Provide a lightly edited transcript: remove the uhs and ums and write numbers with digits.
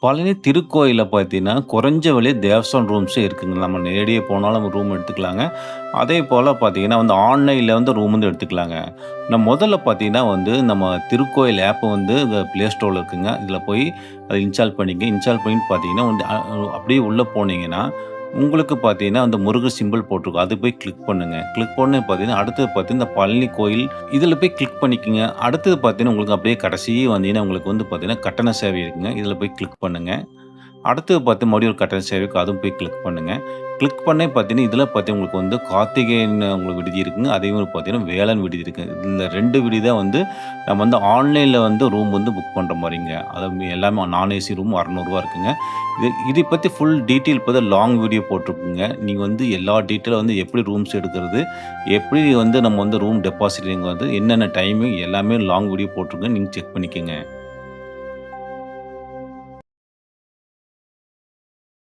பழனி திருக்கோயில்ல பார்த்தீங்கன்னா, குறைஞ்ச விலை தேவஸ்தானம் ரூம்ஸே இருக்குங்க. நம்ம நேரடியா போனாலும் ரூம் எடுத்துக்கலாங்க. அதேபோல பார்த்தீங்கன்னா ஆன்லைன்ல ரூம் எடுத்துக்கலாங்க. நான் முதல்ல பார்த்தீங்கன்னா நம்ம திருக்கோயில் ஆப் Play Storeல இருக்குங்க. இதில போய் அத இன்ஸ்டால் பண்ணிக்கங்க. இன்ஸ்டால் பண்ணிட்டு பார்த்தீங்கன்னா அப்படியே உள்ள போனீங்கன்னா, உங்களுக்கு பார்த்தீங்கன்னா அந்த முருகர் சிம்பல் போட்டிருக்கும். அது போய் கிளிக் பண்ணுங்க. கிளிக் பண்ணி பார்த்தீங்கன்னா, அடுத்தது பார்த்தீங்கன்னா, இந்த பழனி கோயில் இதில போய் கிளிக் பண்ணிக்கங்க. அடுத்தது பார்த்தீங்கன்னா, உங்களுக்கு அப்படியே கடைசி வந்தீங்கன்னா, உங்களுக்கு பார்த்தீங்கன்னா, கட்டண சேவை இருக்குங்க. இதில போய் கிளிக் பண்ணுங்க. அடுத்தது பார்த்து மறுபடியும் ஒரு கட்டண சேவைக்கு அதுவும் போய் கிளிக் பண்ணுங்க. கிளிக் பண்ணே பார்த்தீங்கன்னா, இதில பார்த்தீங்கன்னா உங்களுக்கு கார்த்திகேயன் உங்களுக்கு விடுதி இருக்குங்க. அதே மாரி பார்த்தீங்கன்னா, வேலன் விடுதி இருக்கு. இந்த 2 விடுதி தான் நம்ம ஆன்லைன்ல ரூம் புக் பண்ற மாரிங்க. அது எல்லாமே நான் ஏசி ரூம் ரூ. 600 இருக்குங்க. இதை பத்தி ஃபுல் டீட்டெயில் இப்ப தான் லாங் வீடியோ போட்டிருக்குங்க. நீங்க எல்லா டீட்டெயிலும் எப்படி ரூம்ஸ் எடுக்கிறது, எப்படி நம்ம ரூம் டெபாசிட் என்னென்ன டைமிங் எல்லாமே லாங் வீடியோ போட்டிருக்கேன். நீங்க செக் பண்ணிக்கங்க.